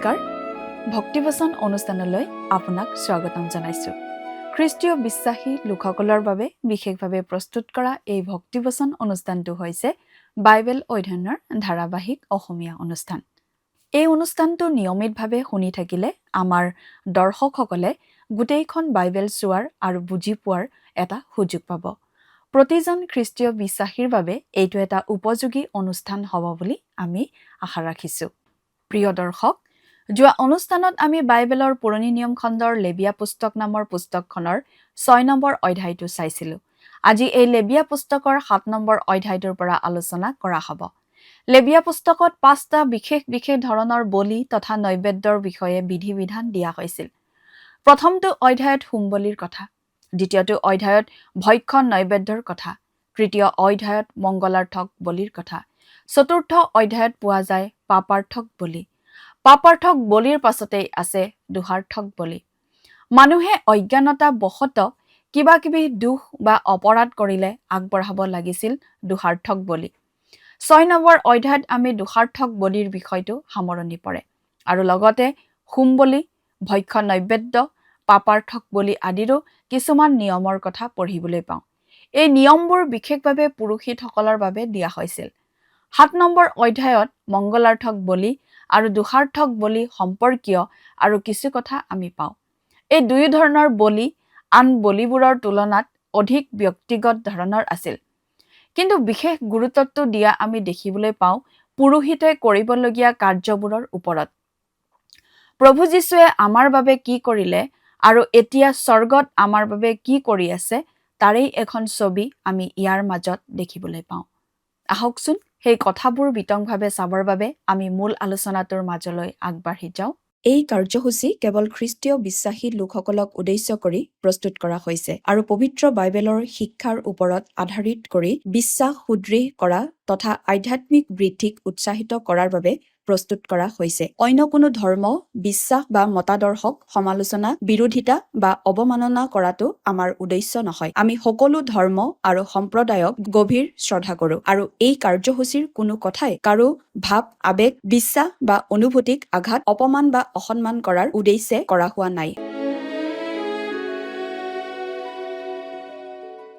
নমস্কাৰ ভক্তিবচন অনুষ্ঠানলৈ আপোনাক স্বাগতম জনাইছো খ্ৰীষ্টীয় বিশ্বাসী লোকসকলৰ বাবে বিশেষভাৱে প্ৰস্তুত কৰা এই ভক্তিবচন অনুষ্ঠানটো হৈছে বাইবেল অধ্যয়নৰ ধাৰাবাহিক অসমীয়া অনুষ্ঠান এই অনুষ্ঠানটো নিয়মিতভাৱে শুনি থাকিলে আমাৰ দৰ্শকসকলে গোটেইখন বাইবেল চোৱাৰ আৰু বুজি পোৱাৰ এটা সুযোগ পাব প্ৰতিজন খ্ৰীষ্টীয় বিশ্বাসীৰ বাবে এইটো এটা উপযোগী অনুষ্ঠান হ'ব বুলি আমি আশা ৰাখিছো প্ৰিয় দৰ্শক যোৱা অনুষ্ঠানত আমি বাইবেলৰ পুৰণি নিয়ম খণ্ডৰ লেবিয়া পুস্তক নামৰ পুস্তকখনৰ 6 নম্বৰ অধ্যায়টো চাইছিলো আজি এই লেবিয়া পুস্তকৰ 7 নম্বৰ অধ্যায়টোৰ পৰা আলোচনা কৰা হ'ব লেবিয়া পুস্তকত 5টা বিশেষ ধৰণৰ বলি তথা নৈবেদ্যৰ বিষয়ে বিধি-বিধান দিয়া হৈছিল প্ৰথমটো অধ্যায়ত হোমবলিৰ কথা দ্বিতীয়টো অধ্যায়ত ভক্ষণ নৈবেদ্যৰ কথা তৃতীয় অধ্যায়ত মংগলাৰ্থক বলিৰ কথা চতুৰ্থ অধ্যায়ত পোৱা যায় পাপাৰ্থক বলি পাপাৰ্থক বলিৰ পাছতেই আছে দুহাৰ্থক বলি মানুহে অজ্ঞানতা বশত কিবা দুখ বা অপৰাধ কৰিলে আগবঢ়াব লাগিছিল দুহাৰ্থক বলি 6 নম্বৰ অধ্যায়ত আমি দুহাৰ্থক বলিৰ বিষয়টো সামৰণি পৰে আৰু লগতে হোম বলি ভক্ষণ নৈবেদ্য পাপাৰ্থক বলি আদিৰো কিছুমান নিয়মৰ কথা পঢ়িবলৈ পাওঁ এই নিয়মবোৰ বিশেষভাৱে পুৰোহিতসকলৰ বাবে দিয়া হৈছিল 7 নম্বৰ অধ্যায়ত মংগলাৰ্থক বলি আৰু দুহাৰ্থক বলি সম্পৰ্কীয় আৰু কিছু কথা আমি পাওঁ এই দুই ধৰণৰ বলি আন বলিবোৰৰ তুলনাত অধিক ব্যক্তিগত ধৰণৰ আছিল কিন্তু বিশেষ গুৰুত্বটো দিয়া আমি দেখিবলৈ পাওঁ পুৰোহিতে কৰিবলগীয়া কাৰ্যবোৰৰ ওপৰত প্ৰভু যীশুৱে আমাৰ বাবে কি কৰিলে আৰু এতিয়া স্বৰ্গত আমাৰ বাবে কি কৰি আছে তাৰেই এখন ছবি আমি ইয়াৰ মাজত দেখিবলৈ পাওঁ আহকচোন সেই কথাবোৰ বিতংভাৱে চাবৰ বাবে আমি মূল আলোচনাটোৰ মাজলৈ আগবাঢ়ি যাওঁ এই কাৰ্যসূচী কেৱল খ্ৰীষ্টীয় বিশ্বাসী লোকসকলক উদ্দেশ্য কৰি প্ৰস্তুত কৰা হৈছে আৰু পবিত্ৰ বাইবেলৰ শিক্ষাৰ ওপৰত আধাৰিত কৰি বিশ্বাস সুদৃঢ় কৰা তথা আধ্যাত্মিক বৃদ্ধিক উৎসাহিত কৰাৰ বাবে প্ৰস্তুত কৰা হৈছে অন্য কোনো ধৰ্ম বিশ্বাস বা মতাদৰ্শক সমালোচনা বিৰোধিতা বা অৱমাননা কৰাটো আমাৰ উদ্দেশ্য নহয় আমি সকলো ধৰ্ম আৰু সম্প্ৰদায়ক গভীৰ শ্ৰদ্ধা কৰোঁ আৰু এই কাৰ্যসূচীৰ কোনো কথাই কাৰো ভাৱ আবেগ বিশ্বাস বা অনুভূতিক আঘাত অপমান বা অসন্মান কৰাৰ উদ্দেশ্যে কৰা হোৱা নাই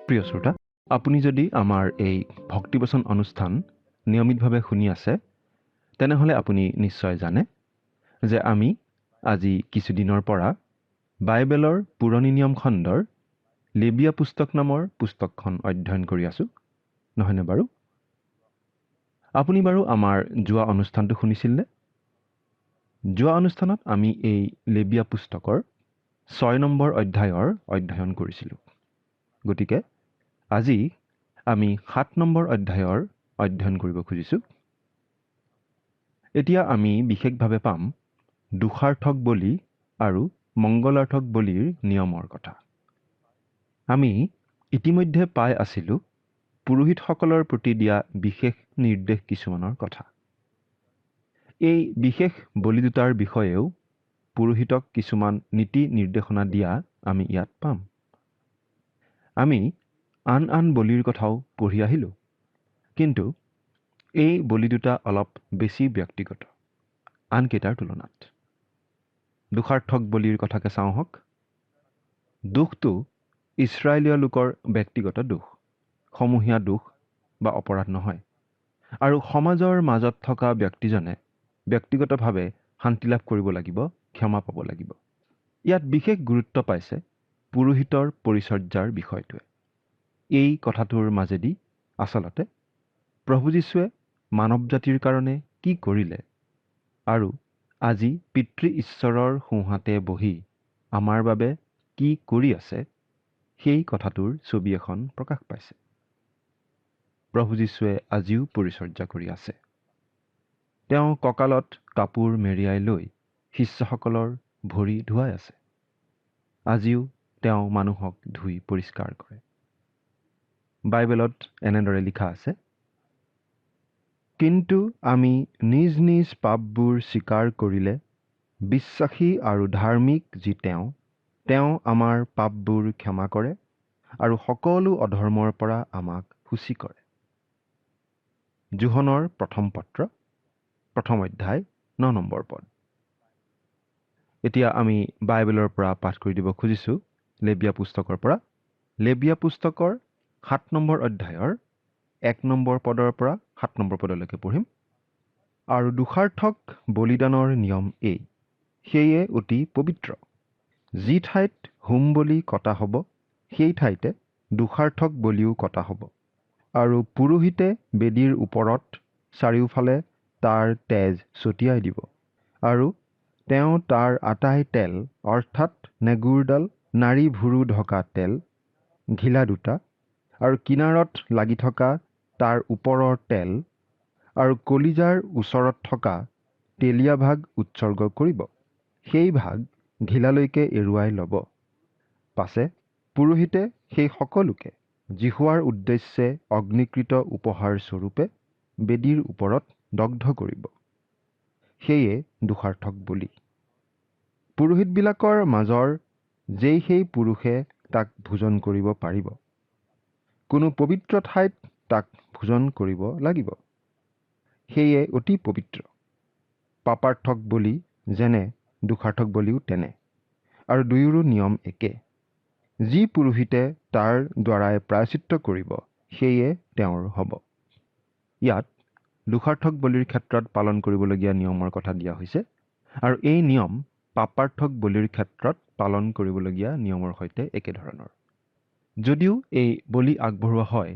প্ৰিয় শ্ৰোতা আপুনি যদি আমাৰ এই ভক্তিবচন অনুষ্ঠান নিয়মিতভাৱে শুনি আছে তেনেহলে আপুনি নিশ্চয় জানে যে আমি আজি কিছুদিনৰ পৰা বাইবেলৰ পুৰণি নিয়ম খণ্ডৰ লেবিয়া পুস্তক নামৰ পুস্তকখন অধ্যয়ন কৰি আছো নহয়নে বাৰু আপুনি বাৰু আমাৰ যোৱা অনুষ্ঠানটো শুনিছিলনে যোৱা অনুষ্ঠানত আমি এই লেবিয়া পুস্তকৰ 6 নম্বৰ অধ্যায়ৰ অধ্যয়ন কৰিছিলোঁ গতিকে আজি আমি 7 নম্বৰ অধ্যায়ৰ অধ্যয়ন কৰিব খুজিছোঁ এতিয়া আমি বিশেষভাৱে পাম দুহাৰ্থক বলি আৰু মংগলাৰ্থক বলিৰ নিয়মৰ কথা আমি ইতিমধ্যে পাই আছিলোঁ পুৰোহিতসকলৰ প্ৰতি দিয়া বিশেষ নিৰ্দেশ কিছুমানৰ কথা এই বিশেষ বলি দুটাৰ বিষয়েও পুৰোহিতক কিছুমান নীতি নিৰ্দেশনা দিয়া আমি ইয়াত পাম আমি আন বলিৰ কথাও পঢ়ি আহিলোঁ কিন্তু এই বলি দুটা অলপ বেছি ব্যক্তিগত আনকেইটাৰ তুলনাত দুহাৰ্থক বলিৰ কথাকে চাওঁ হওক দোষটো ইছৰাইলীয় লোকৰ ব্যক্তিগত দোষ সমূহীয়া দোষ বা অপৰাধ নহয় আৰু সমাজৰ মাজত থকা ব্যক্তিজনে ব্যক্তিগতভাৱে শান্তি লাভ কৰিব লাগিব ক্ষমা পাব লাগিব ইয়াত বিশেষ গুৰুত্ব পাইছে পুৰোহিতৰ পৰিচৰ্যাৰ বিষয়টোৱে এই কথাটোৰ মাজেদি আচলতে প্ৰভু যীশুৱে মানৱ জাতিৰ কাৰণে কি কৰিলে আৰু আজি পিতৃ ঈশ্বৰৰ সোঁহাতে বহি আমাৰ বাবে কি কৰি আছে সেই কথাটোৰ ছবি এখন প্ৰকাশ পাইছে প্ৰভু যীশুৱে আজিও পৰিচৰ্যা কৰি আছে তেওঁ কঁকালত কাপোৰ মেৰিয়াই লৈ শিষ্যসকলৰ ভৰি ধুৱাই আছে আজিও তেওঁ মানুহক ধুই পৰিষ্কাৰ কৰে বাইবেলত এনেদৰে লিখা আছে কিন্তু আমি নিজ নিজ পাপবোৰ স্বীকাৰ কৰিলে বিশ্বাসী আৰু ধাৰ্মিক যি তেওঁ আমাৰ পাপবোৰ ক্ষমা কৰে আৰু সকলো অধৰ্মৰ পৰা আমাক সূচী কৰে যোহনৰ প্ৰথম পত্ৰ প্ৰথম অধ্যায় 9 নম্বৰ পদ এতিয়া আমি বাইবেলৰ পৰা পাঠ কৰি দিব খুজিছোঁ লেবিয়া পুস্তকৰ পৰা। লেবিয়া পুস্তকৰ 7 নম্বৰ অধ্যায়ৰ 1 নম্বৰ পদৰ পৰা 7 নম্বৰ পদলৈকে পঢ়িম। আৰু দোষাৰ্থক বলিদানৰ নিয়ম এই, সেয়ে অতি পবিত্ৰ। যি ঠাইত হোম বলি কটা হ'ব, সেই ঠাইতে দোষাৰ্থক বলিও কটা হ'ব। আৰু পুৰোহিতে বেদীৰ ওপৰত চাৰিওফালে তাৰ তেজ ছটিয়াই দিব। আৰু তেওঁ তাৰ আটাই তেল, অৰ্থাৎ নেগুৰডাল, নাড়ী ভুৰু ঢকা তেল, ঘিলা দুটা, আৰু কিনাৰত লাগি থকা তাৰ ওপৰৰ তেল, আৰু কলিজাৰ ওচৰত থকা তেলীয়া ভাগ উৎসৰ্গ কৰিব। সেই ভাগ ঘিলালৈকে এৰুৱাই ল'ব। পাছে পুৰোহিতে সেই সকলোকে জিহুৱাৰ উদ্দেশ্যে অগ্নিকৃত উপহাৰ স্বৰূপে বেদীৰ ওপৰত দগ্ধ কৰিব। সেয়ে দোষাৰ্থক বলি। পুৰোহিতবিলাকৰ মাজৰ যেই সেই পুৰুষে তাক ভোজন কৰিব পাৰিব। কোনো পবিত্ৰ ঠাইত তাক ভোজন কৰিব লাগিব। সেয়ে অতি পবিত্ৰ। পাপাৰ্থক বলি যেনে, দোষাৰ্থক বলিও তেনে, আৰু দুয়োৰো নিয়ম একে। যি পুৰোহিতে তাৰ দ্বাৰাই প্ৰায়চিত্ত কৰিব, সেয়ে তেওঁৰ হ'ব। ইয়াত দোষাৰ্থক বলিৰ ক্ষেত্ৰত পালন কৰিবলগীয়া নিয়মৰ কথা দিয়া হৈছে, আৰু এই নিয়ম পাপাৰ্থক বলিৰ ক্ষেত্ৰত পালন কৰিবলগীয়া নিয়মৰ সৈতে একেধৰণৰ। যদিও এই বলি আগবঢ়োৱা হয়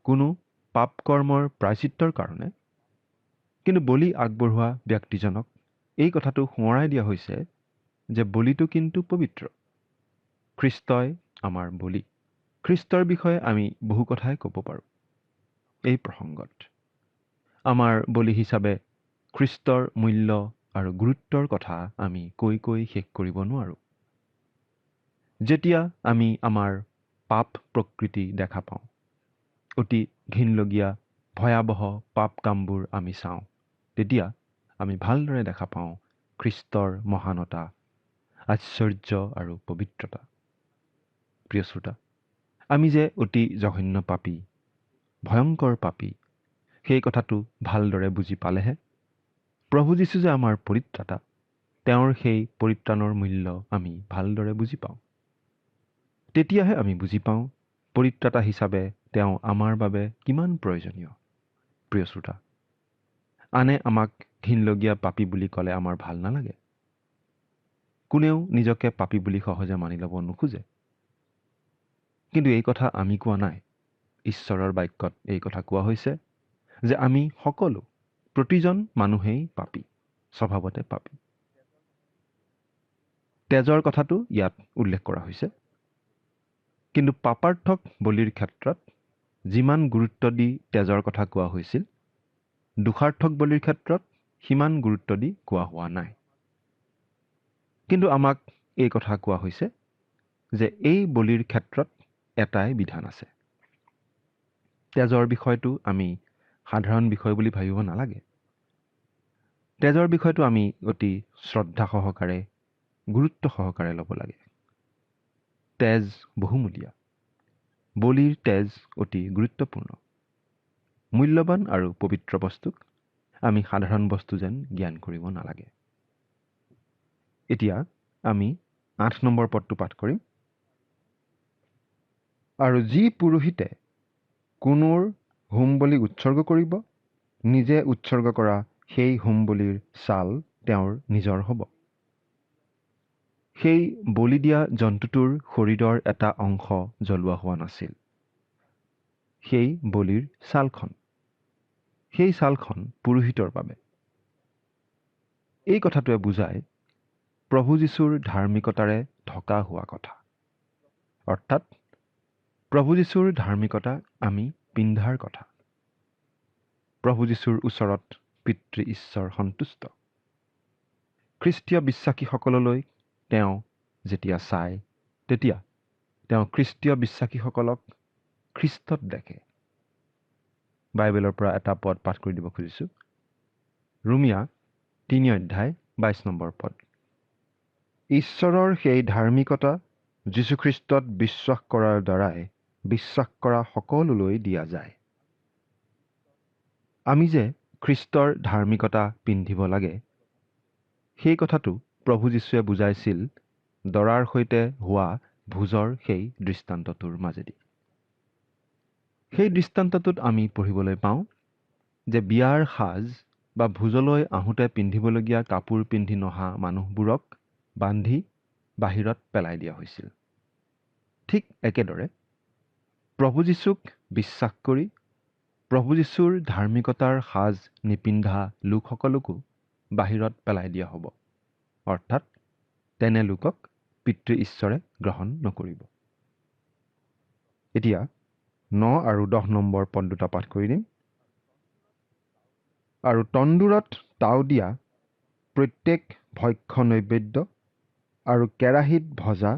কোনো পাপ কৰ্মৰ প্ৰায়চিত্তৰ কাৰণে, কিন্তু বলি আগবঢ়োৱা ব্যক্তিজনক এই কথাটো সোঁৱৰাই দিয়া হৈছে যে বলিটো কিন্তু পবিত্ৰ। খ্ৰীষ্টই আমাৰ বলি। খ্ৰীষ্টৰ বিষয়ে আমি বহু কথাই ক'ব পাৰোঁ এই প্ৰসংগত। আমাৰ বলি হিচাপে খ্ৰীষ্টৰ মূল্য আৰু গুৰুত্বৰ কথা আমি কৈ শেষ কৰিব নোৱাৰোঁ। যেতিয়া আমি আমাৰ পাপ প্ৰকৃতি দেখা পাওঁ, অতি ঘিনলগীয়া ভয়াৱহ পাপ কামবোৰ আমি চাওঁ, তেতিয়া আমি ভালদৰে দেখা পাওঁ খ্ৰীষ্টৰ মহানতা, আশ্চৰ্য আৰু পবিত্ৰতা। প্ৰিয় শ্ৰোতা, আমি যে অতি জঘন্য পাপী, ভয়ংকৰ পাপী, সেই কথাটো ভালদৰে বুজি পালেহে প্ৰভু যীশু যে আমাৰ পৰিত্ৰাতা, তেওঁৰ সেই পৰিত্ৰাণৰ মূল্য আমি ভালদৰে বুজি পাওঁ। তেতিয়াহে আমি বুজি পাওঁ পৰিত্ৰাতা হিচাপে তেওঁ আমাৰ বাবে কিমান প্ৰয়োজনীয়। প্ৰিয় শ্ৰোতা, আনে আমাক ঘিনলগীয়া পাপী বুলি ক'লে আমাৰ ভাল নালাগে। কোনেও নিজকে পাপী বুলি সহজে মানি ল'ব নোখোজে। কিন্তু এই কথা আমি কোৱা নাই। ঈশ্বৰৰ বাক্যত এই কথা কোৱা হৈছে যে আমি সকলো, প্ৰতিজন মানুহেই পাপী, স্বভাৱতে পাপী। তেজৰ কথাটো ইয়াত উল্লেখ কৰা হৈছে। কিন্তু পাপাৰ্থক বলিৰ ক্ষেত্ৰত যিমান গুৰুত্ব দি তেজৰ কথা কোৱা হৈছিল, দোষাৰ্থক বলিৰ ক্ষেত্ৰত সিমান গুৰুত্ব দি কোৱা হোৱা নাই। কিন্তু আমাক এই কথা কোৱা হৈছে যে এই বলিৰ ক্ষেত্ৰত এটাই বিধান আছে। তেজৰ বিষয়টো আমি সাধাৰণ বিষয় বুলি ভাবিব নালাগে। তেজৰ বিষয়টো আমি অতি শ্ৰদ্ধা সহকাৰে, গুৰুত্ব সহকাৰে ল'ব লাগে। তেজ বহুমূলীয়া। বলিৰ তেজ অতি গুৰুত্বপূৰ্ণ। মূল্যৱান আৰু পবিত্ৰ বস্তুক আমি সাধাৰণ বস্তু যেন জ্ঞান কৰিব নালাগে। এতিয়া আমি 8 নম্বৰ পদটো পাঠ কৰিম। আৰু যি পুৰোহিতে কোনোৰ হোম বলি উৎসৰ্গ কৰিব, নিজে উৎসৰ্গ কৰা সেই হোম বলিৰ ছাল তেওঁৰ নিজৰ হ'ব। সেই বলি দিয়া জন্তুটোৰ শৰীৰৰ এটা অংশ জ্বলোৱা হোৱা নাছিল। সেই বলিৰ ছালখন, সেই ছালখন পুৰোহিতৰ বাবে। এই কথাটোৱে বুজায় প্ৰভু যীশুৰ ধাৰ্মিকতাৰে ঢকা হোৱা কথা। অৰ্থাৎ প্ৰভু যীশুৰ ধাৰ্মিকতা আমি পিন্ধাৰ কথা। প্ৰভু যীশুৰ ওচৰত পিতৃ ঈশ্বৰ সন্তুষ্ট। খ্ৰীষ্টীয় বিশ্বাসীসকললৈ তেওঁ যেতিয়া চায়, তেতিয়া তেওঁ খ্ৰীষ্টীয় বিশ্বাসীসকলক খ্ৰীষ্টত দেখে। বাইবেলৰ পৰা এটা পদ পাঠ কৰি দিব খুজিছোঁ। ৰোমিয়া 3 অধ্যায় 22 নম্বৰ পদ। ঈশ্বৰৰ সেই ধাৰ্মিকতা যীশুখ্ৰীষ্টত বিশ্বাস কৰাৰ দ্বাৰাই বিশ্বাস কৰা সকলোলৈ দিয়া যায়। আমি যে খ্ৰীষ্টৰ ধাৰ্মিকতা পিন্ধিব লাগে, সেই কথাটো প্ৰভু যীশুৱে বুজাইছিল দৰাৰ সৈতে হোৱা ভোজৰ সেই দৃষ্টান্তটোৰ মাজেদি। সেই দৃষ্টান্তটোত আমি পঢ়িবলৈ পাওঁ যে বিয়াৰ সাজ বা ভোজলৈ আহোঁতে পিন্ধিবলগীয়া কাপোৰ পিন্ধি নহা মানুহবোৰক বান্ধি বাহিৰত পেলাই দিয়া হৈছিল। ঠিক একেদৰে প্ৰভু যীশুক বিশ্বাস কৰি প্ৰভু যীশুৰ ধাৰ্মিকতাৰ সাজ নিপিন্ধা লোকসকলকো বাহিৰত পেলাই দিয়া হ'ব। অৰ্থাৎ তেনে লোকক পিতৃ ঈশ্বৰে গ্ৰহণ নকৰিব। এতিয়া 9 আৰু 10 নম্বৰ পদ দুটা পাঠ কৰি দিম। আৰু তন্দুৰত তাও দিয়া প্ৰত্যেক ভক্ষ্য নৈবেদ্য আৰু কেৰাহীত ভজা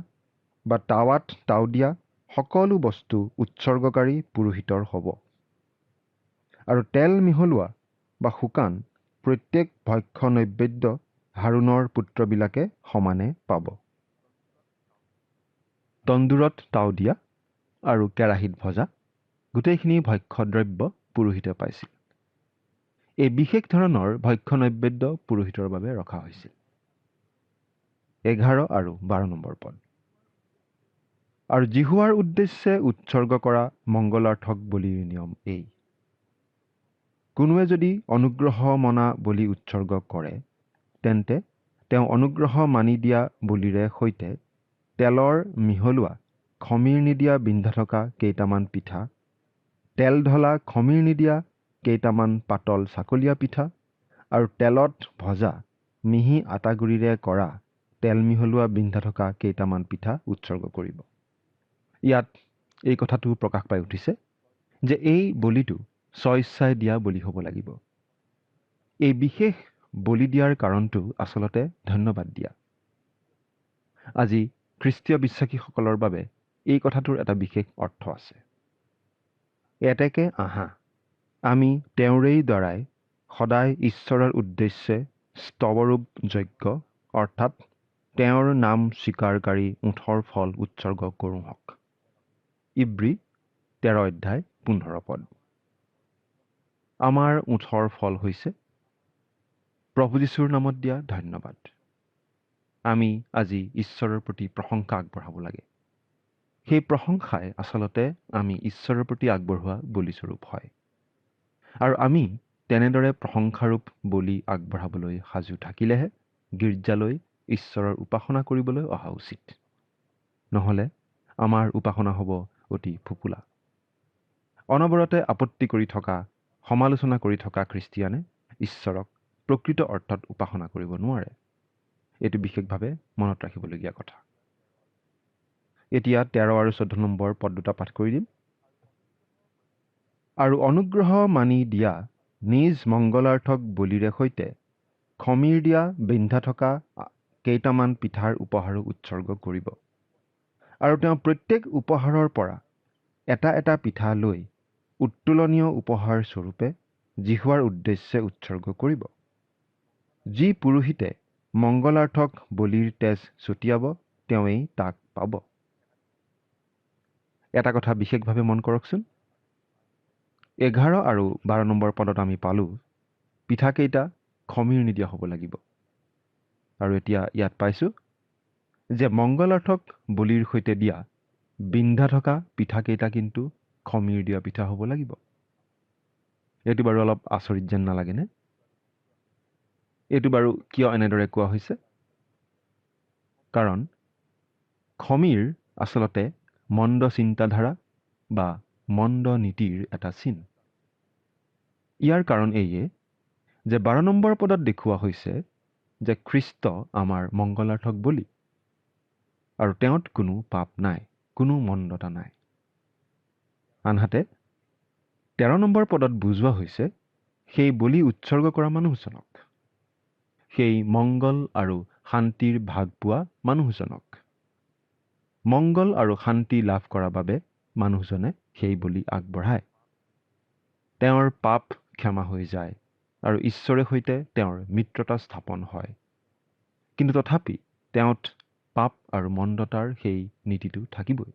বা টাৱাত তাও দিয়া সকলো বস্তু উৎসৰ্গকাৰী পুৰোহিতৰ হ'ব। আৰু তেল মিহলোৱা বা শুকান প্ৰত্যেক ভক্ষ্য নৈবেদ্য হাৰুণৰ পুত্ৰবিলাকে সমানে পাব। তন্দুৰত তাও দিয়া আৰু কেৰাহীত ভজা গোটেইখিনি ভক্ষ্যদ্ৰব্য পুৰোহিতে পাইছিল। এই বিশেষ ধৰণৰ ভক্ষ্য নৈবেদ্য পুৰোহিতৰ বাবে ৰখা হৈছিল। 11 আৰু 12 নম্বৰ পদ। আৰু জিহুৱাৰ উদ্দেশ্যে উৎসৰ্গ কৰা মংগলাৰ্থক বলিৰ নিয়ম এই। কোনোৱে যদি অনুগ্ৰহ মনা বলি উৎসৰ্গ কৰে তেন্তে তেওঁ অনুগ্ৰহ মানি দিয়া বলিৰে সৈতে তেলৰ মিহলোৱা খমিৰ নিদিয়া বিন্ধা থকা কেইটামান পিঠা, তেল ঢলা খমিৰ নিদিয়া কেইটামান পাতল চাকলীয়া পিঠা আৰু তেলত ভজা মিহি আটাগুৰিৰে কৰা তেল মিহলোৱা বিন্ধা থকা কেইটামান পিঠা উৎসৰ্গ কৰিব। ইয়াত এই কথাটো প্ৰকাশ পাই উঠিছে যে এই বলিটো স্বইচ্ছাই দিয়া বলি হ'ব লাগিব। এই বিশেষ বলি দিয়াৰ কাৰণটো আচলতে ধন্যবাদ দিয়া। আজি খ্ৰীষ্টীয় বিশ্বাসীসকলৰ বাবে এই কথাটোৰ এটা বিশেষ অৰ্থ আছে। এতেকে আহা, আমি তেওঁৰেই দ্বাৰাই সদায় ঈশ্বৰৰ উদ্দেশ্যে স্তৱৰূপ যজ্ঞ অৰ্থাৎ তেওঁৰ নাম স্বীকাৰকাৰী ওঠৰ ফল উৎসৰ্গ কৰোঁ হওক। ইব্ৰী 13 অধ্যায় 15 পদ। আমাৰ ওঠৰ ফল হৈছে প্ৰভু যীশুৰ নামত দিয়া ধন্যবাদ। আমি আজি ঈশ্বৰৰ প্ৰতি প্ৰশংসা আগবঢ়াব লাগে। সেই প্ৰশংসাই আচলতে আমি ঈশ্বৰৰ প্ৰতি আগবঢ়োৱা বলিস্বৰূপ হয়। আৰু আমি তেনেদৰে প্ৰশংসাৰূপ বলি আগবঢ়াবলৈ সাজু থাকিলেহে গীৰ্জালৈ ঈশ্বৰৰ উপাসনা কৰিবলৈ অহা উচিত। নহ'লে আমাৰ উপাসনা হ'ব অতি ফোঁপোলা। অনবৰতে আপত্তি কৰি থকা, সমালোচনা কৰি থকা খ্ৰীষ্টিয়ানে ঈশ্বৰক প্ৰকৃত অৰ্থত উপাসনা কৰিব নোৱাৰে। এইটো বিশেষভাৱে মনত ৰাখিবলগীয়া কথা। এতিয়া 13 আৰু 14 নম্বৰ পদ দুটা পাঠ কৰি দিম। আৰু অনুগ্ৰহ মানি দিয়া নিজ মংগলাৰ্থক বলিৰে সৈতে খমিৰ দিয়া বিন্ধা থকা কেইটামান পিঠাৰ উপহাৰো উৎসৰ্গ কৰিব। আৰু তেওঁ প্ৰত্যেক উপহাৰৰ পৰা এটা এটা পিঠা লৈ উত্তোলনীয় উপহাৰ স্বৰূপে জিহুৱাৰ উদ্দেশ্যে উৎসৰ্গ কৰিব। যি পুৰোহিতে মংগলাৰ্থক বলিৰ তেজ ছটিয়াব তেওঁৱেই তাক পাব। এটা কথা বিশেষভাৱে মন কৰকচোন। 11 আৰু 12 নম্বৰ পদত আমি পালোঁ পিঠাকেইটা খমিৰ নিদিয়া হ'ব লাগিব। আৰু এতিয়া ইয়াত পাইছোঁ যে মংগলাৰ্থক বলিৰ সৈতে দিয়া বিন্ধা থকা পিঠাকেইটা কিন্তু খমিৰ দিয়া পিঠা হ'ব লাগিব। এইটো বাৰু অলপ আচৰিত যেন নালাগেনে? এইটো বাৰু কিয় এনেদৰে কোৱা হৈছে? কাৰণ খমিৰ আচলতে মন্দ চিন্তাধাৰা বা মন্দ নীতিৰ এটা চিন। ইয়াৰ কাৰণ এইয়ে যে 12 নম্বৰ পদত দেখুওৱা হৈছে যে খ্ৰীষ্ট আমাৰ মংগলাৰ্থক বলি আৰু তেওঁত কোনো পাপ নাই, কোনো মন্দতা নাই। আনহাতে 13 নম্বৰ পদত বুজোৱা হৈছে সেই বলি উৎসৰ্গ কৰা মানুহজনক, সেই মংগল আৰু শান্তিৰ ভাগ পোৱা মানুহজনক। মংগল আৰু শান্তি লাভ কৰাৰ বাবে মানুহজনে সেই বলি আগবঢ়ায়। তেওঁৰ পাপ ক্ষমা হৈ যায় আৰু ঈশ্বৰে সৈতে তেওঁৰ মিত্ৰতা স্থাপন হয়। কিন্তু তথাপি তেওঁত পাপ আৰু মন্দতাৰ সেই নীতিটো থাকিবই,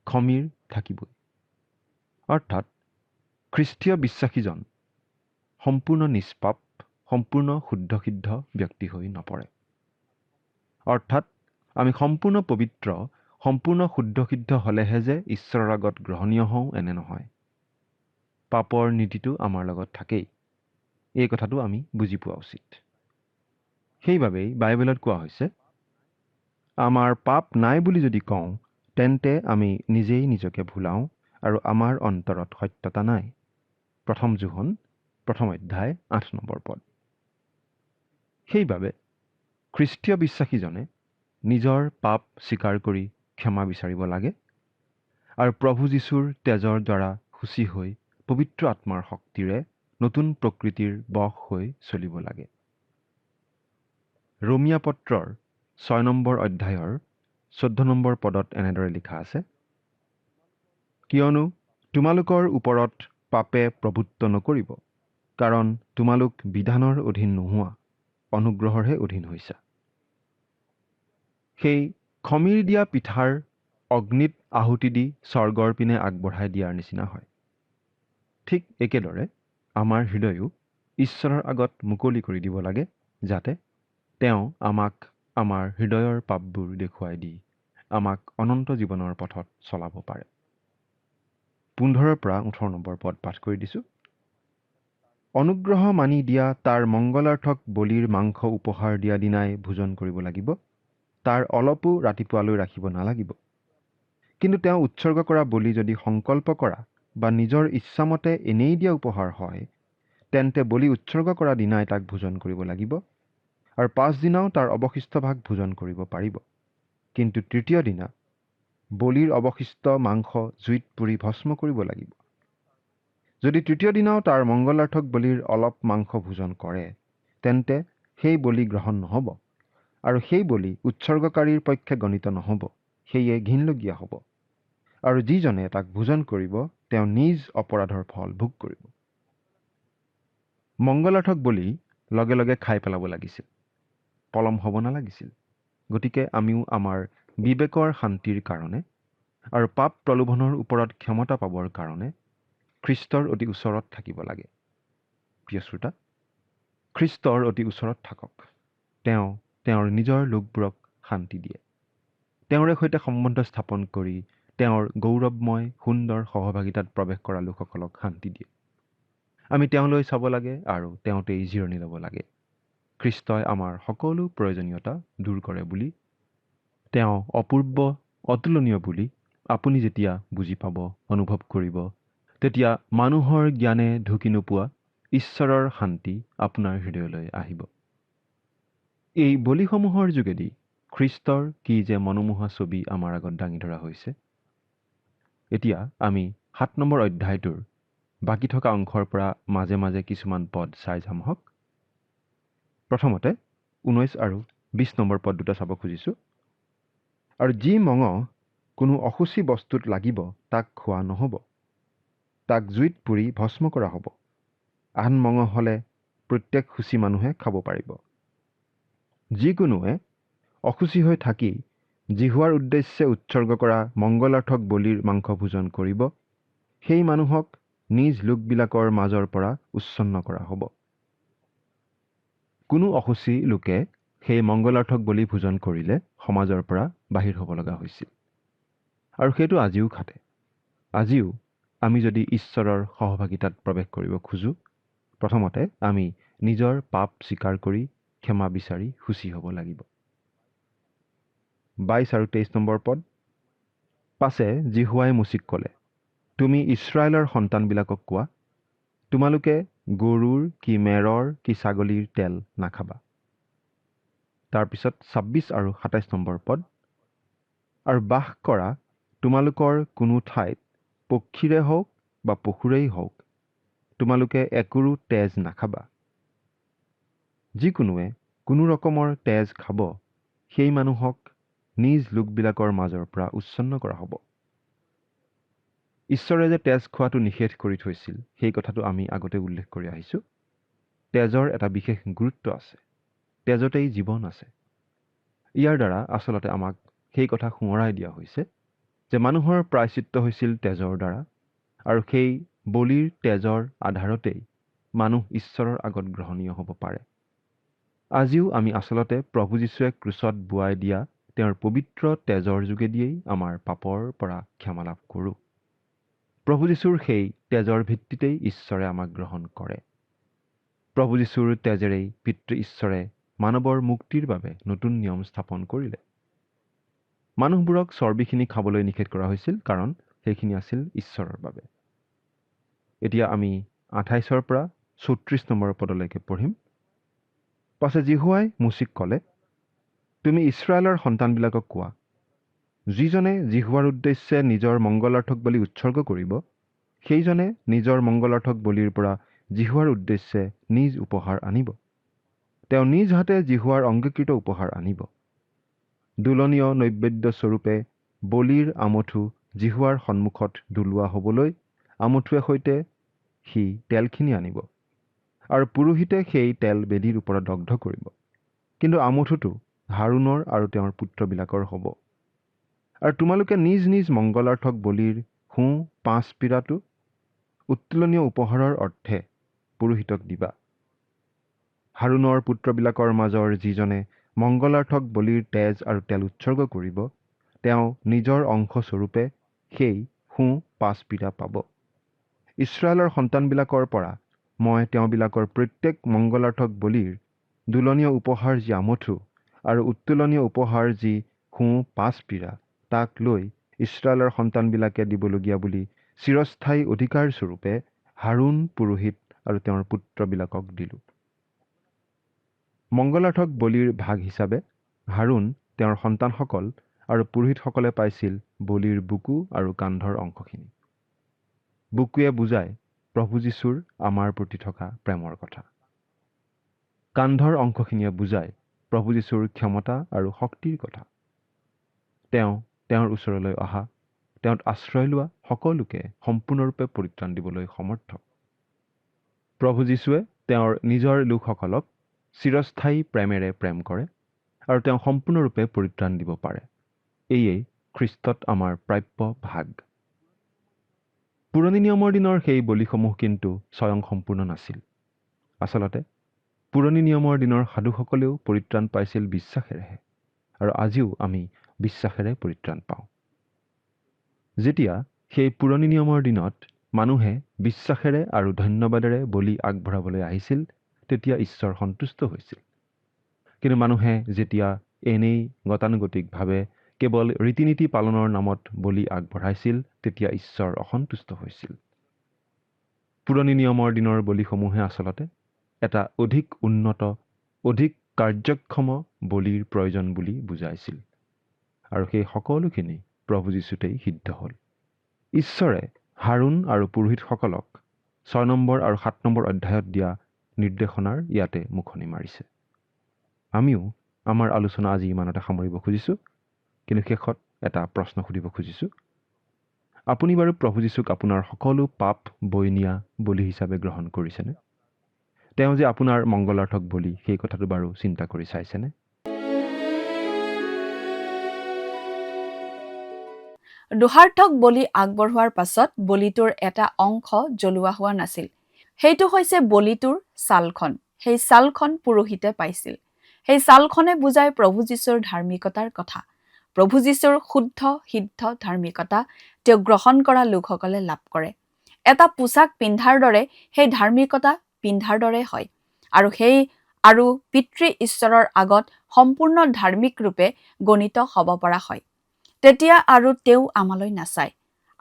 খমিৰ থাকিবই। অৰ্থাৎ খ্ৰীষ্টীয় বিশ্বাসীজন সম্পূৰ্ণ নিষ্পাপ, সম্পূৰ্ণ শুদ্ধ সিদ্ধ ব্যক্তি হৈ নপৰে। অৰ্থাৎ আমি সম্পূৰ্ণ পবিত্ৰ, সম্পূৰ্ণ শুদ্ধ সিদ্ধ হ'লেহে যে ঈশ্বৰৰ আগত গ্ৰহণীয় হওঁ এনে নহয়। পাপৰ নীতিটো আমাৰ লগত থাকেই। এই কথাটো আমি বুজি পোৱা উচিত। সেইবাবেই বাইবেলত কোৱা হৈছে, আমাৰ পাপ নাই বুলি যদি কওঁ, তেন্তে আমি নিজেই নিজকে ভুলাওঁ আৰু আমাৰ অন্তৰত সত্যতা নাই। 1 যোহন 1 অধ্যায় 8 নম্বৰ পদ। সেইবাবে খ্ৰীষ্টীয় বিশ্বাসীজনে নিজৰ পাপ স্বীকাৰ কৰি ক্ষমা বিচাৰিব লাগে আৰু প্ৰভু যীশুৰ তেজৰ দ্বাৰা শুচি হৈ পবিত্ৰ আত্মাৰ শক্তিৰে নতুন প্ৰকৃতিৰ বশ হৈ চলিব লাগে। ৰোমিয়া পত্ৰৰ 6 নম্বৰ অধ্যায়ৰ 14 নম্বৰ পদত এনেদৰে লিখা আছে, কিয়নো তোমালোকৰ ওপৰত পাপে প্ৰভুত্ব নকৰিব, কাৰণ তোমালোক বিধানৰ অধীন নোহোৱা, অনুগ্ৰহৰহে অধীন হৈছা। সেই খমিৰ দিয়া পিঠাৰ অগ্নিত আহুতি দি স্বৰ্গৰ পিনে আগবঢ়াই দিয়াৰ নিচিনা হয়। ঠিক একেদৰে আমাৰ হৃদয়ো ঈশ্বৰৰ আগত মুকলি কৰি দিব লাগে, যাতে তেওঁ আমাক আমাৰ হৃদয়ৰ পাপবোৰ দেখুৱাই দি আমাক অনন্ত জীৱনৰ পথত চলাব পাৰে। 15 পৰা 18 নম্বৰ পদ পাঠ কৰি দিছোঁ। অনুগ্ৰহ মানি দিয়া তাৰ মংগলাৰ্থক বলিৰ মাংস উপহাৰ দিয়া দিনাই ভোজন কৰিব লাগিব। তাৰ অলপো ৰাতিপুৱালৈ ৰাখিব নালাগিব। কিন্তু তেওঁ উৎসৰ্গ কৰা বলি যদি সংকল্প কৰা বা নিজৰ ইচ্ছামতে এনেই দিয়া উপহাৰ হয়, তেন্তে বলি উৎসৰ্গ কৰা দিনাই তাক ভোজন কৰিব লাগিব আৰু 5 দিনাও তাৰ অৱশিষ্ট ভাগ ভোজন কৰিব পাৰিব। কিন্তু তৃতীয় দিনা বলিৰ অৱশিষ্ট মাংস জুইত পুৰি ভস্ম কৰিব লাগিব। যদি তৃতীয় দিনাও তাৰ মংগলাৰ্থক বলিৰ অলপ মাংস ভোজন কৰে, তেন্তে সেই বলি গ্ৰহণ নহ'ব আৰু সেই বলি উৎসৰ্গকাৰীৰ পক্ষে গণিত নহ'ব, সেয়ে ঘিনলগীয়া হ'ব। আৰু যিজনে তাক ভোজন কৰিব, তেওঁ নিজ অপৰাধৰ ফল ভোগ কৰিব। মংগলাৰ্থক বলি লগে লগে খাই পেলাব লাগিছিল, পলম হ'ব নালাগিছিল। গতিকে আমিও আমাৰ বিবেকৰ শান্তিৰ কাৰণে আৰু পাপ প্ৰলোভনৰ ওপৰত ক্ষমতা পাবৰ কাৰণে খ্ৰীষ্টৰ অতি ওচৰত থাকিব লাগে। প্ৰিয় শ্ৰোতা, খ্ৰীষ্টৰ অতি ওচৰত থাকক। তেওঁ তেওঁৰ নিজৰ লোকবোৰক শান্তি দিয়ে। তেওঁৰে সৈতে সম্বন্ধ স্থাপন কৰি তেওঁৰ গৌৰৱময় সুন্দৰ সহভাগিতাত প্ৰৱেশ কৰা লোকসকলক শান্তি দিয়ে। আমি তেওঁলৈ চাব লাগে আৰু তেওঁতেই জিৰণি ল'ব লাগে। খ্ৰীষ্টই আমাৰ সকলো প্ৰয়োজনীয়তা দূৰ কৰে বুলি, তেওঁ অপূৰ্ব অতুলনীয় বুলি আপুনি যেতিয়া বুজি পাব, অনুভৱ কৰিব, তেতিয়া মানুহৰ জ্ঞানে ঢুকি নোপোৱা ঈশ্বৰৰ শান্তি আপোনাৰ হৃদয়লৈ আহিব। এই বলিসমূহৰ যোগেদি খ্ৰীষ্টৰ কি যে মনোমোহা ছবি আমাৰ আগত দাঙি ধৰা হৈছে। এতিয়া আমি 7 নম্বৰ অধ্যায়টোৰ বাকী থকা অংশৰ পৰা মাজে মাজে কিছুমান পদ চাই যাম হওক। প্ৰথমতে 19 আৰু 20 নম্বৰ পদ দুটা চাব খুজিছোঁ। আৰু যি মঙহ কোনো অশুচি বস্তুত লাগিব তাক খোৱা নহ'ব, তাক জুইত পুৰি ভস্ম কৰা হ'ব। আন মঙহ হ'লে প্ৰত্যেক শুচি মানুহে খাব পাৰিব। যিকোনোৱে অশুচি হৈ থাকি জিহুৱাৰ উদ্দেশ্যে উৎসৰ্গ কৰা মংগলাৰ্থক বলিৰ মাংস ভোজন কৰিব, সেই মানুহক নিজ লোকবিলাকৰ মাজৰ পৰা উচ্ছন্ন কৰা হ'ব। কোনো অশুচি লোকে সেই মংগলাৰ্থক বলি ভোজন কৰিলে সমাজৰ পৰা বাহিৰ হ'ব লগা হৈছিল। আৰু সেইটো আজিও খাটে। আজিও আমি যদি ঈশ্বৰৰ সহভাগিতাত প্ৰৱেশ কৰিব খোজোঁ, প্ৰথমতে আমি নিজৰ পাপ স্বীকাৰ কৰি ক্ষমা বিচাৰি শুচি হ'ব লাগিব। 22 আৰু 23 নম্বৰ পদ। পাছে জিহুৱাই মোচিক ক'লে, তুমি ইছৰাইলৰ সন্তানবিলাকক কোৱা, তোমালোকে গৰুৰ কি মেৰৰ কি ছাগলীৰ তেল নাখাবা। তাৰপিছত 26 আৰু 27 নম্বৰ পদ। আৰু বাস কৰা তোমালোকৰ কোনো ঠাইত পক্ষীৰে হওক বা পশুৰেই হওক, তোমালোকে একোৰো তেজ নাখাবা। যিকোনোৱে কোনো ৰকমৰ তেজ খাব, সেই মানুহক নিজ লোকবিলাকৰ মাজৰ পৰা উচ্ছন্ন কৰা হ'ব। ঈশ্বৰে যে তেজ খোৱাটো নিষেধ কৰি থৈছিল, সেই কথাটো আমি আগতে উল্লেখ কৰি আহিছোঁ। তেজৰ এটা বিশেষ গুৰুত্ব আছে। তেজতেই জীৱন আছে। ইয়াৰ দ্বাৰা আচলতে আমাক সেই কথা সোঁৱৰাই দিয়া হৈছে যে মানুহৰ প্ৰায়চিত্ত হৈছিল তেজৰ দ্বাৰা, আৰু সেই বলিৰ তেজৰ আধাৰতেই মানুহ ঈশ্বৰৰ আগত গ্ৰহণীয় হ'ব পাৰে। আজিও আমি আচলতে প্ৰভু যীশুৱে ক্ৰুচত বোৱাই দিয়া তেওঁৰ পবিত্ৰ তেজৰ যোগেদিয়েই আমাৰ পাপৰ পৰা ক্ষমা লাভ কৰোঁ। প্ৰভু যীশুৰ সেই তেজৰ ভিত্তিতেই ঈশ্বৰে আমাক গ্ৰহণ কৰে। প্ৰভু যীশুৰ তেজেৰেই পিতৃ ঈশ্বৰে মানৱৰ মুক্তিৰ বাবে নতুন নিয়ম স্থাপন কৰিলে। মানুহবোৰক চৰ্বিখিনি খাবলৈ নিষেধ কৰা হৈছিল, কাৰণ সেইখিনি আছিল ঈশ্বৰৰ বাবে। এতিয়া আমি 28 পৰা 34 নম্বৰ পদলৈকে পঢ়িম। পাছে জিহুৱাই মুচিক ক'লে, তুমি ইছৰাইলৰ সন্তানবিলাকক কোৱা, যিজনে জিহুৱাৰ উদ্দেশ্যে নিজৰ মংগলাৰ্থক বলি উৎসৰ্গ কৰিব, সেইজনে নিজৰ মংগলাৰ্থক বলিৰ পৰা জিহুৱাৰ উদ্দেশ্যে নিজ উপহাৰ আনিব। তেওঁ নিজ হাতে জিহুৱাৰ অংগীকৃত উপহাৰ আনিব। দুলনীয় নৈবেদ্য স্বৰূপে বলিৰ আমঠু জিহুৱাৰ সন্মুখত দুলোৱা হ'বলৈ আমঠুৱে সৈতে সি তেলখিনি আনিব, আৰু পুৰোহিতে সেই তেল বেদীৰ ওপৰত দগ্ধ কৰিব। কিন্তু আমঠুটো হাৰুণৰ আৰু তেওঁৰ পুত্ৰবিলাকৰ হ'ব। আৰু তোমালোকে নিজ নিজ মংগলাৰ্থক বলিৰ সোঁ 5 পিৰাটো উত্তোলনীয় উপহাৰৰ অৰ্থে পুৰোহিতক দিবা। হাৰুণৰ পুত্ৰবিলাকৰ মাজৰ যিজনে মংগলাৰ্থক বলিৰ তেজ আৰু তেল উৎসৰ্গ কৰিব, তেওঁ নিজৰ অংশস্বৰূপে সেই সোঁ 5 পিৰা পাব। ইছৰাইলৰ সন্তানবিলাকৰ পৰা মই তেওঁবিলাকৰ প্ৰত্যেক মংগলাৰ্থক বলিৰ দুলনীয় উপহাৰ যি আমঠু আৰু উত্তোলনীয় উপহাৰ যি সোঁ 5 পিৰা, তাক লৈ ইছৰাইলৰ সন্তানবিলাকে দিবলগীয়া বুলি চিৰস্থায়ী অধিকাৰ স্বৰূপে হাৰুণ পুৰোহিত আৰু তেওঁৰ পুত্ৰবিলাকক দিলোঁ। মংগলাৰ্থক বলিৰ ভাগ হিচাপে হাৰুণ, তেওঁৰ সন্তানসকল আৰু পুৰোহিতসকলে পাইছিল বলিৰ বুকু আৰু কান্ধৰ অংশখিনি। বুকুৱে বুজায় প্ৰভু যীশুৰ আমাৰ প্ৰতি থকা প্ৰেমৰ কথা। কান্ধৰ অংশখিনিয়ে বুজায় প্ৰভু যীশুৰ ক্ষমতা আৰু শক্তিৰ কথা। তেওঁ তেওঁৰ ওচৰলৈ অহা, তেওঁত আশ্ৰয় লোৱা সকলোকে সম্পূৰ্ণৰূপে পৰিত্ৰাণ দিবলৈ সমৰ্থ। প্ৰভু যীশুৱে তেওঁৰ নিজৰ লোকসকলক চিৰস্থায়ী প্ৰেমেৰে প্ৰেম কৰে, আৰু তেওঁ সম্পূৰ্ণৰূপে পৰিত্ৰাণ দিব পাৰে। এয়েই খ্ৰীষ্টত আমাৰ প্ৰাপ্য ভাগ। পুৰণি নিয়মৰ দিনৰ সেই বলিসমূহ কিন্তু স্বয়ং সম্পূৰ্ণ নাছিল। আচলতে পুৰণি নিয়মৰ দিনৰ সাধুসকলেও পৰিত্ৰাণ পাইছিল বিশ্বাসেৰেহে, আৰু আজিও আমি বিশ্বাসেৰে পৰিত্ৰাণ পাওঁ। যেতিয়া সেই পুৰণি নিয়মৰ দিনত মানুহে বিশ্বাসেৰে আৰু ধন্যবাদেৰে বলি আগবঢ়াবলৈ আহিছিল, তেতিয়া ঈশ্বৰ সন্তুষ্ট হৈছিল। কিন্তু মানুহে যেতিয়া এনেই গতানুগতিকভাৱে কেৱল ৰীতি নীতি পালনৰ নামত বলি আগবঢ়াইছিল, তেতিয়া ঈশ্বৰ অসন্তুষ্ট হৈছিল। পুৰণি নিয়মৰ দিনৰ বলিসমূহে আচলতে এটা অধিক উন্নত, অধিক কাৰ্যক্ষম বলিৰ প্ৰয়োজন বুলি বুজাইছিল, আৰু সেই সকলোখিনি প্ৰভু যীশুতেই সিদ্ধ হ'ল। ঈশ্বৰে হাৰুণ আৰু পুৰোহিতসকলক 6 নম্বৰ আৰু 7 নম্বৰ অধ্যায়ত দিয়া নিৰ্দেশনাৰ ইয়াতে মুখনি মাৰিছে। আমিও আমাৰ আলোচনা আজি ইমানতে সামৰিব খুজিছোঁ, কিন্তু শেষত এটা প্ৰশ্ন সুধিব খুজিছোঁ। আপুনি বাৰু প্ৰভু যীশুক আপোনাৰ সকলো পাপ বৈ নিয়া বলি হিচাপে গ্ৰহণ কৰিছেনে? তেওঁ যে আপোনাৰ মংগলাৰ্থক বলি, সেই কথাটো বাৰু চিন্তা কৰি চাইছেনে? দোষাৰ্থক বলি আগবঢ়োৱাৰ পাছত বলিটোৰ এটা অংশ জ্বলোৱা হোৱা নাছিল। সেইটো হৈছে বলিটোৰ ছালখন। সেই ছালখন পুৰোহিতে পাইছিল। সেই ছালখনে বুজায় প্ৰভু যীশুৰ ধাৰ্মিকতাৰ কথা। প্ৰভু যীশুৰ শুদ্ধ সিদ্ধ ধাৰ্মিকতা তেওঁ গ্ৰহণ কৰা লোকসকলে লাভ কৰে। এটা পোছাক পিন্ধাৰ দৰে সেই ধাৰ্মিকতা পিন্ধাৰ দৰে হয়, আৰু পিতৃ ঈশ্বৰৰ আগত সম্পূৰ্ণ ধাৰ্মিক ৰূপে গণিত হ'ব পৰা হয়। তেতিয়া আৰু তেওঁ আমালৈ নাচায়,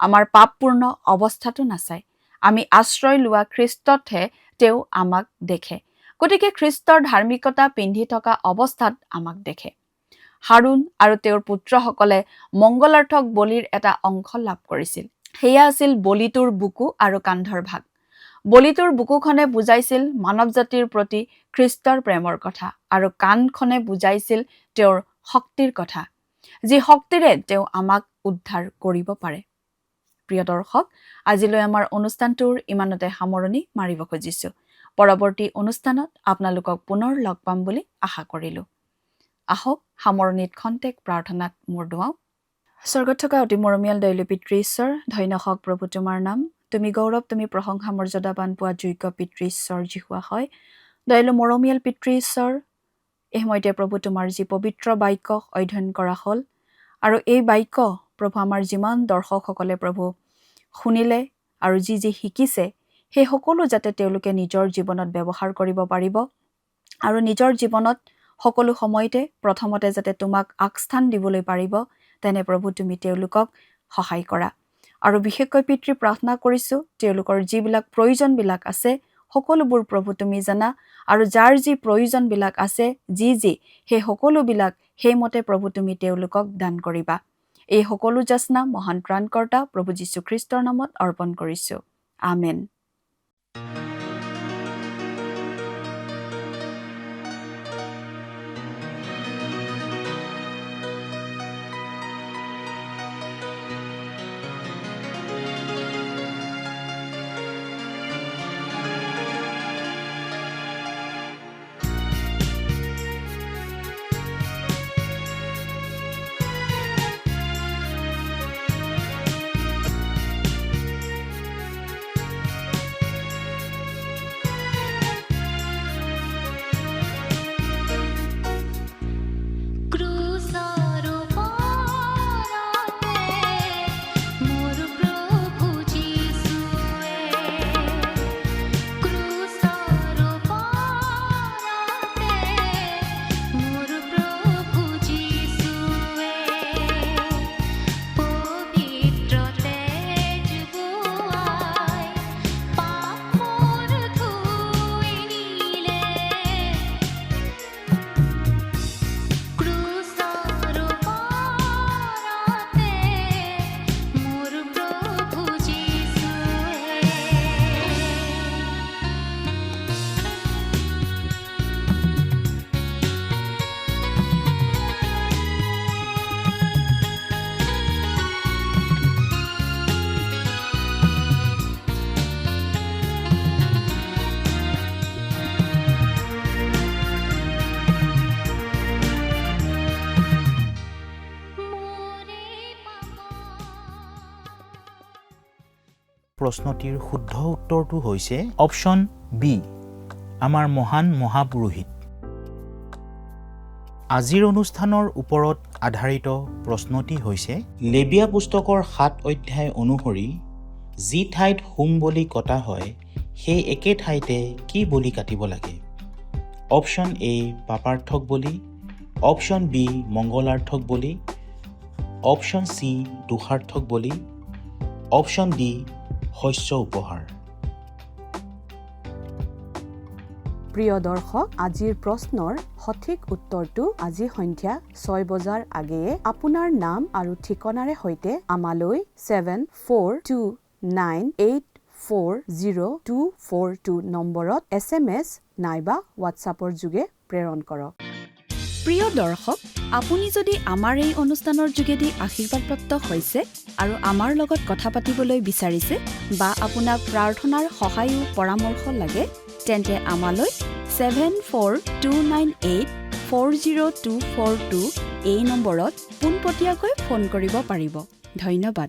আমাৰ পাপপূৰ্ণ অৱস্থাটো নাচায়। আমি আশ্ৰয় লোৱা খ্ৰীষ্টতহে তেওঁ আমাক দেখে। গতিকে খ্ৰীষ্টৰ ধাৰ্মিকতা পিন্ধি থকা অৱস্থাত আমাক দেখে। হাৰুণ আৰু তেওঁৰ পুত্ৰসকলে মংগলাৰ্থক বলিৰ এটা অংশ লাভ কৰিছিল। সেয়া আছিল বলিটোৰ বুকু আৰু কান্ধৰ ভাগ। বলিটোৰ বুকুখনে বুজাইছিল মানৱ জাতিৰ প্ৰতি খ্ৰীষ্টৰ প্ৰেমৰ কথা, আৰু কাণখনে বুজাইছিল তেওঁৰ শক্তিৰ কথা, যি শক্তিৰে তেওঁ আমাক উদ্ধাৰ কৰিব পাৰে। প্ৰিয় দৰ্শক, আজিলৈ আমাৰ অনুষ্ঠানটোৰ ইমানতে সামৰণি মাৰিব খুজিছোঁ। পৰৱৰ্তী অনুষ্ঠানত আপোনালোকক পুনৰ লগ পাম বুলি আশা কৰিলোঁ। আহক সামৰণিত খন্তেক প্ৰাৰ্থনাত মূৰ দুৱাওঁ। স্বৰ্গত থকা অতি মৰমীয়াল দয়ালু পিতৃ ঈশ্বৰ, ধন্য হওক প্ৰভু তোমাৰ নাম। তুমি গৌৰৱ, তুমি প্ৰশংসা মৰ্যাদাবান পোৱা যোগ্য পিতৃ ঈশ্বৰ জিহুৱা হয়। দয়ালু মৰমীয়াল পিতৃ ঈশ্বৰ, এই সময়তে প্ৰভু তোমাৰ যি পবিত্ৰ বাক্য অধ্যয়ন কৰা হ'ল আৰু এই বাক্য প্ৰভু আমাৰ যিমান দৰ্শকসকলে প্ৰভু শুনিলে আৰু যি শিকিছে সেই সকলো যাতে তেওঁলোকে নিজৰ জীৱনত ব্যৱহাৰ কৰিব পাৰিব আৰু নিজৰ জীৱনত সকলো সময়তে প্ৰথমতে যাতে তোমাক আগস্থান দিবলৈ পাৰিব তেনে প্ৰভু তুমি তেওঁলোকক সহায় কৰা আৰু বিশেষকৈ পিতৃ প্ৰাৰ্থনা কৰিছোঁ তেওঁলোকৰ যিবিলাক প্ৰয়োজনবিলাক আছে সকলোবোৰ প্ৰভু তুমি জানা আৰু যাৰ যি প্ৰয়োজনবিলাক আছে যি সেই সকলোবিলাক সেইমতে প্ৰভু তুমি তেওঁলোকক দান কৰিবা এই সকলো যাচনা মহান ত্ৰাণকৰ্তা প্ৰভু যীশু খ্ৰীষ্টৰ নামত অৰ্পণ কৰিছোঁ আমেন প্ৰশ্নটিৰ শুদ্ধ উত্তৰটো হৈছে অপশ্যন বি আমাৰ মহান মহাপুৰোহিত আজিৰ অনুষ্ঠানৰ ওপৰত আধাৰিত প্ৰশ্নটি হৈছে লেবিয়া পুস্তকৰ 7 অধ্যায় অনুসৰি যি ঠাইত হোম বলি কটা হয় সেই একে ঠাইতে কি বলি কাটিব লাগে অপশ্যন এ পাপাৰ্থক বলি অপশ্যন বি মংগলাৰ্থক বলি অপশ্যন চি দোষাৰ্থক বলি অপশ্যন ডি শস্য উপহাৰ প্ৰিয় দৰ্শক আজিৰ প্ৰশ্নৰ সঠিক উত্তৰটো আজি সন্ধিয়া 6 বজাৰ আগেয়ে আপোনাৰ নাম আৰু ঠিকনাৰে সৈতে আমালৈ 7429840242 নম্বৰত SMS নাইবা WhatsAppৰ যোগে প্ৰেৰণ কৰক প্ৰিয় দৰ্শক আপুনি যদি আমাৰ এই অনুষ্ঠানৰ যোগেদি আশীৰ্বাদপ্ৰাপ্ত হৈছে আৰু আমাৰ লগত কথা পাতিবলৈ বিচাৰিছে বা আপোনাক প্ৰাৰ্থনাৰ সহায় পৰামৰ্শ লাগে তেন্তে আমালৈ 7429840242 এই নম্বৰত পোনপটীয়াকৈ ফোন কৰিব পাৰিব ধন্যবাদ